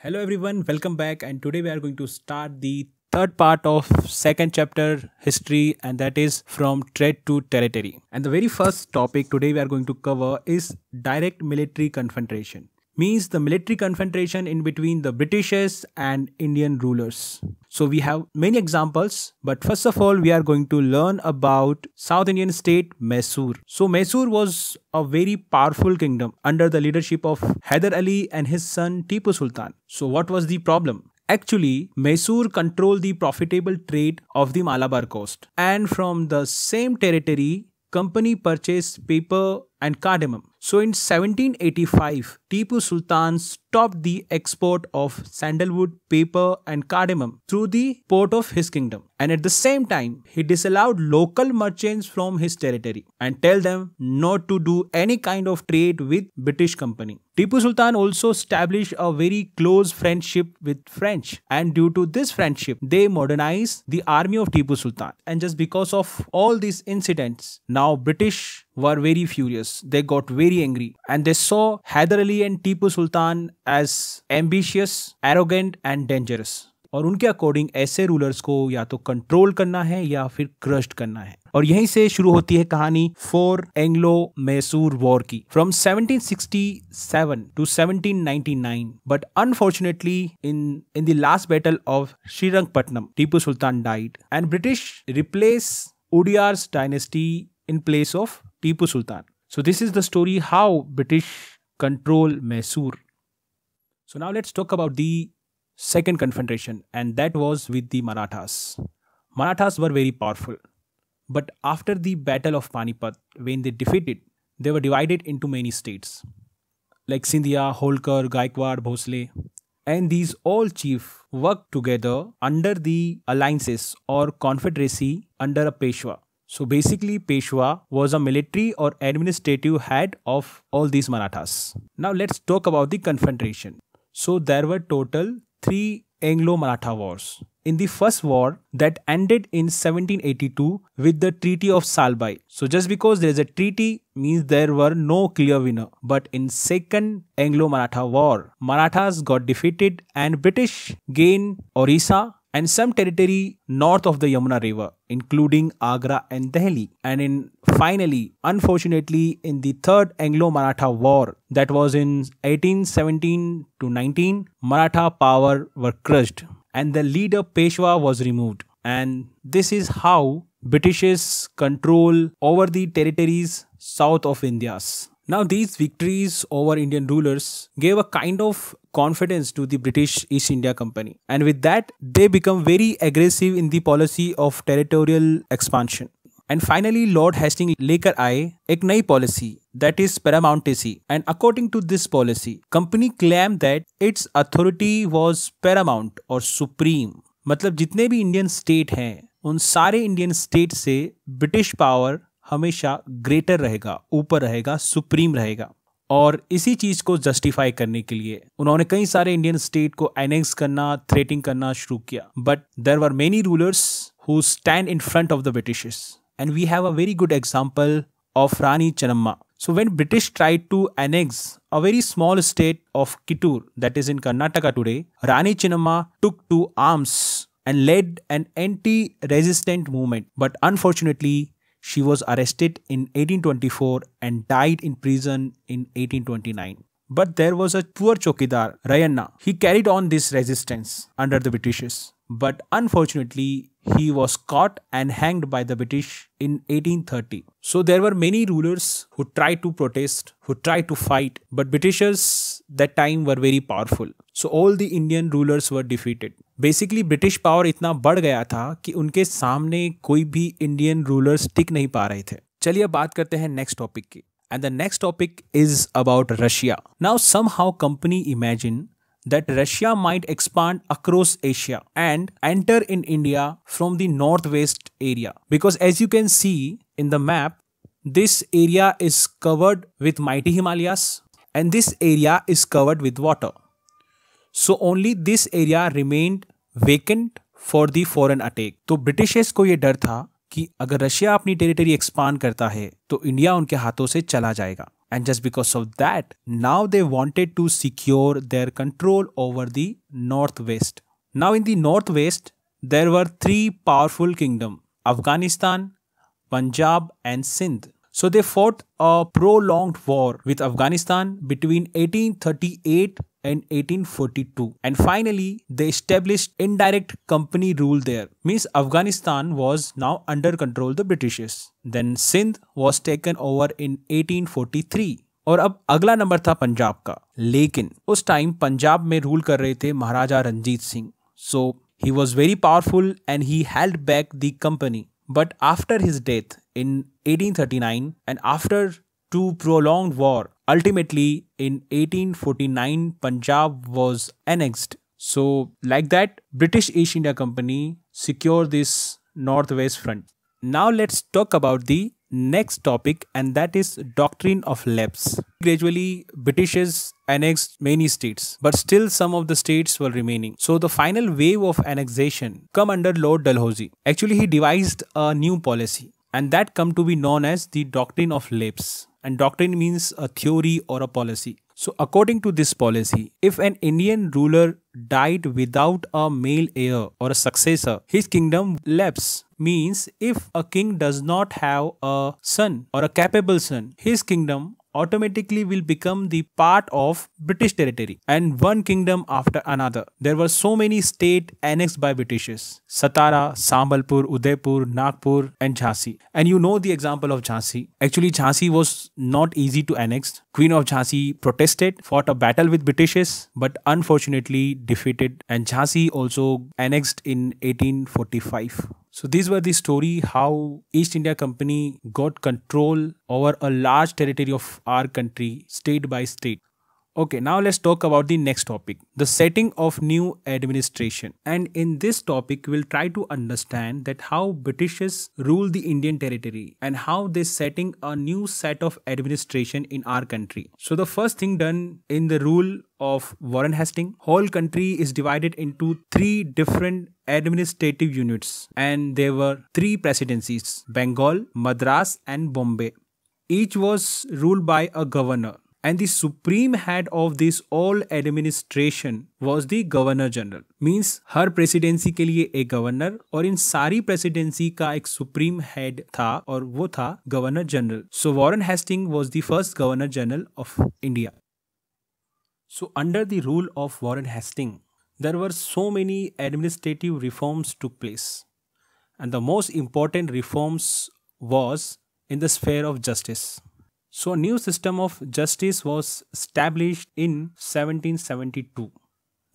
Hello everyone, welcome back, and today we are going to start the third part of second chapter history, and that is from threat to territory. And the very first topic today we are going to cover is direct military confrontation. Means the military confrontation in between the Britishers and Indian rulers. So we have many examples, but first of all we are going to learn about South Indian state Mysore. So Mysore was a very powerful kingdom under the leadership of Hyder Ali and his son Tipu Sultan. So what was the problem? Actually, Mysore controlled the profitable trade of the Malabar coast, and from the same territory company purchased paper and cardamom. So in 1785, Tipu Sultan stopped the export of sandalwood, paper and cardamom through the port of his kingdom. And at the same time, he disallowed local merchants from his territory and tell them not to do any kind of trade with British company. Tipu Sultan also established a very close friendship with French, and due to this friendship, they modernized the army of Tipu Sultan. And just because of all these incidents, now British were very furious. They got very angry and they saw Hyder Ali and Tipu Sultan as ambitious, arrogant and dangerous. और उनके according ऐसे rulers को या तो control करना है या फिर क्रश्ड करना है. और यहीं से शुरू होती है कहानी फोर एंग्लो मैसूर वॉर की from 1767 to 1799. But unfortunately in the last battle of Srirangapatna Tipu Sultan died and British replace Wodeyars dynasty in place of Tipu Sultan. So this is the story how British control Mysore. So now let's talk about the second confrontation, and that was with the Marathas. Marathas were very powerful, but after the battle of Panipat, when they defeated, they were divided into many states like Sindhia, Holkar, Gaikwad, Bhosle, and these all chiefs worked together under the alliances or confederacy under a Peshwa. So basically Peshwa was a military or administrative head of all these Marathas. Now let's talk about the confrontation. So there were total 3 Anglo-Maratha wars. In the first war that ended in 1782 with the Treaty of Salbai. So just because there is a treaty means there were no clear winner. But in second Anglo-Maratha war, Marathas got defeated and British gained Orissa and some territory north of the Yamuna River, including Agra and Delhi. And finally, unfortunately, in the third Anglo-Maratha war, that was in 1817 to 19, Maratha power were crushed and the leader Peshwa was removed. And this is how Britishers control over the territories south of India's. Now these victories over Indian rulers gave a kind of confidence to the British East India Company, and with that they become very aggressive in the policy of territorial expansion. And finally Lord Hastings लेकर आए एक नई policy, that is paramountcy, and according to this policy company claimed that its authority was paramount or supreme. मतलब जितने भी Indian state हैं उन सारे इंडियन स्टेट से ब्रिटिश पावर हमेशा ग्रेटर रहेगा, ऊपर रहेगा, सुप्रीम रहेगा. और इसी चीज को जस्टिफाई करने के लिए उन्होंने कई सारे इंडियन स्टेट को एनेक्स करना, थ्रेटिंग करना शुरू किया. But there were many rulers who stand in front of the Britishers, and we have a very good example of Rani Chennamma. So when British tried to annex a very small state of Kittur, that is in Karnataka today, Rani Chennamma took to arms and led an anti-resistant movement. But unfortunately, she was arrested in 1824 and died in prison in 1829. But there was a poor chokidar, Rayanna. He carried on this resistance under the Britishers. But unfortunately, he was caught and hanged by the British in 1830. So there were many rulers who tried to protest, who tried to fight, but Britishers that time were very powerful. So all the Indian rulers were defeated. Basically British power इतना बढ़ गया था कि उनके सामने कोई भी Indian rulers टिक नहीं पा रहे थे. चलिए बात करते हैं नेक्स्ट टॉपिक की. And the next topic is about Russia. Now somehow company imagine that Russia might expand across Asia and enter in India from the northwest area, because as you can see in the map, this area is covered with mighty Himalayas and this area is covered with water. So only this area remained vacant for the foreign attack. तो Britishers को ये डर था कि अगर Russia अपनी territory expand करता है तो इंडिया उनके हाथों से चला जाएगा. And just because of that, now they wanted to secure their control over the northwest. Now in the northwest, there were three powerful kingdoms: Afghanistan, Punjab and Sindh. So they fought a prolonged war with Afghanistan between 1838 and 1842, and finally they established indirect company rule there. Means Afghanistan was now under control of the Britishers. Then Sindh was taken over in 1843. और अब अगला number था पंजाब का, लेकिन उस time Punjab में rule कर रहे थे Maharaja Ranjit Singh. So he was very powerful and he held back the company. But after his death in 1839 and after two prolonged war, ultimately in 1849 Punjab was annexed. So like that, British East India Company secured this northwest front. Now let's talk about the next topic, and that is doctrine of lapse. Gradually Britishers annexed many states, but still some of the states were remaining. So the final wave of annexation come under Lord Dalhousie. Actually he devised a new policy, and that come to be known as the doctrine of lapse. And doctrine means a theory or a policy. So according to this policy, if an Indian ruler died without a male heir or a successor, his kingdom lapse. Means if a king does not have a son or a capable son, his kingdom automatically will become the part of British territory, and one kingdom after another. There were so many states annexed by Britishers: Satara, Sambalpur, Udaipur, Nagpur and Jhansi. And you know the example of Jhansi. Actually Jhansi was not easy to annex. Queen of Jhansi protested, fought a battle with Britishers, but unfortunately defeated, and Jhansi also annexed in 1845. So these were the story how East India Company got control over a large territory of our country, state by state. Okay, now let's talk about the next topic, the setting of new administration. And in this topic, we'll try to understand that how Britishers rule the Indian territory and how they setting a new set of administration in our country. So the first thing done in the rule of Warren Hastings, whole country is divided into three different administrative units, and there were three presidencies: Bengal, Madras and Bombay. Each was ruled by a governor, and the supreme head of this all administration was the governor general. Means her presidency के लिए एक governor, और इन सारी presidency का एक supreme head था, और वो था governor general. So Warren Hasting was the first governor general of India. So under the rule of Warren Hastings, there were so many administrative reforms took place, and the most important reforms was in the sphere of justice. So a new system of justice was established in 1772.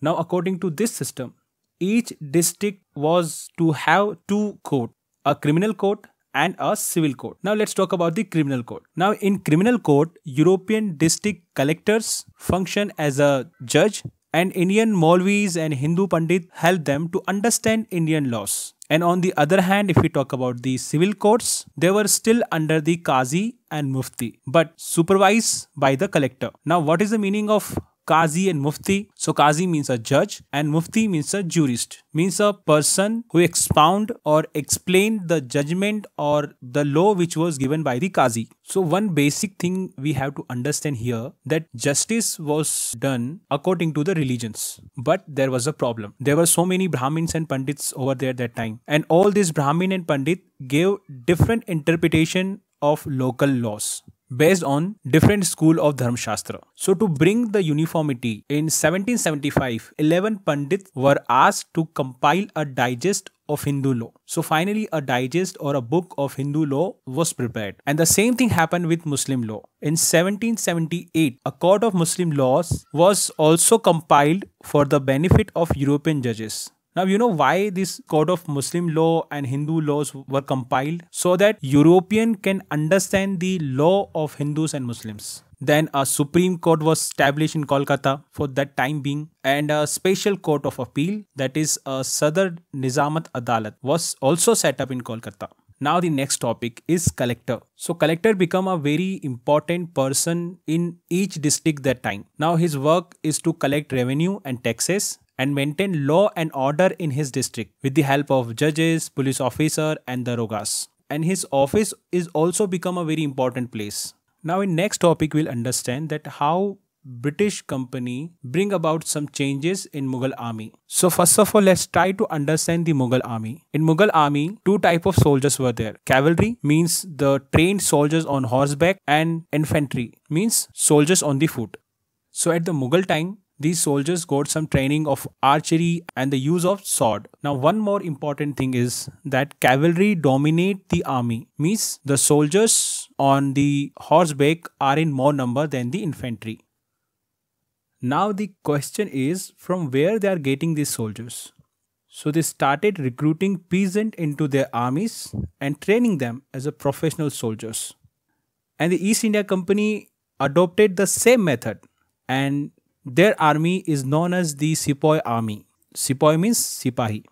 Now according to this system, each district was to have two courts, a criminal court and a civil court. Now let's talk about the criminal court. Now in criminal court, European district collectors function as a judge, and Indian Maulvis and Hindu Pandit help them to understand Indian laws. And on the other hand, if we talk about the civil courts, they were still under the Qazi and Mufti, but supervised by the collector. Now what is the meaning of Qazi and Mufti? So Qazi means a judge and Mufti means a jurist, means a person who expound or explain the judgment or the law which was given by the Qazi. So one basic thing we have to understand here, that justice was done according to the religions, but there was a problem. There were so many Brahmins and Pandits over there that time, and all these Brahmin and Pandit gave different interpretation of local laws based on different school of Dharma Shastra. So to bring the uniformity, in 1775, 11 Pandits were asked to compile a digest of Hindu law. So finally a digest or a book of Hindu law was prepared. And the same thing happened with Muslim law. In 1778, a court of Muslim laws was also compiled for the benefit of European judges. Now you know why this code of Muslim law and Hindu laws were compiled? So that European can understand the law of Hindus and Muslims. Then a Supreme Court was established in Kolkata for that time being, and a special court of appeal, that is a Sadar Nizamat Adalat, was also set up in Kolkata. Now the next topic is collector. So collector become a very important person in each district that time. Now his work is to collect revenue and taxes and maintain law and order in his district with the help of judges, police officer and darogas. And his office is also become a very important place. Now in next topic we'll understand that how British company bring about some changes in Mughal army. So first of all, let's try to understand the Mughal army. In Mughal army, two type of soldiers were there. Cavalry means the trained soldiers on horseback, and infantry means soldiers on the foot. So at the Mughal time, these soldiers got some training of archery and the use of sword. Now one more important thing is that cavalry dominate the army, means the soldiers on the horseback are in more number than the infantry. Now the question is from where they are getting these soldiers. So they started recruiting peasants into their armies and training them as a professional soldiers. And the East India Company adopted the same method, and their army is known as the Sepoy army. Sepoy means Sipahi.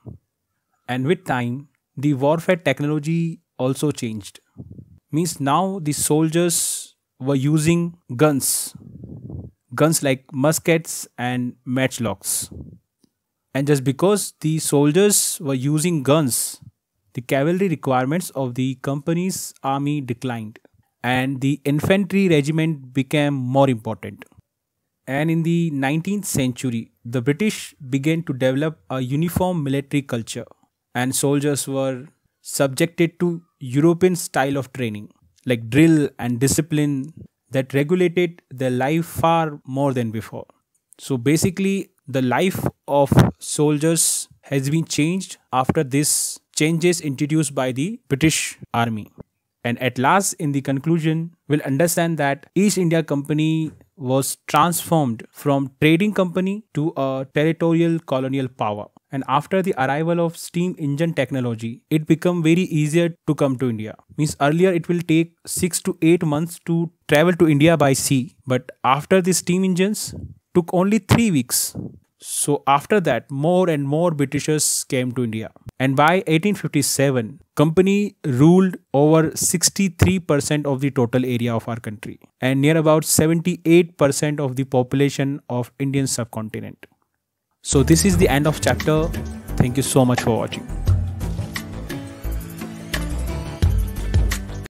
And with time, the warfare technology also changed. Means now the soldiers were using guns like muskets and matchlocks. And just because the soldiers were using guns, the cavalry requirements of the company's army declined and the infantry regiment became more important. And in the 19th century, the British began to develop a uniform military culture, and soldiers were subjected to European style of training, like drill and discipline that regulated their life far more than before. So basically, the life of soldiers has been changed after these changes introduced by the British Army. And at last, in the conclusion, we'll understand that East India Company was transformed from trading company to a territorial colonial power. And after the arrival of steam engine technology, it became very easier to come to India. Means earlier it will take 6 to 8 months to travel to India by sea, but after the steam engines took only 3 weeks. So after that, more and more Britishers came to India. And by 1857, company ruled over 63% of the total area of our country and near about 78% of the population of Indian subcontinent. So this is the end of chapter. Thank you so much for watching.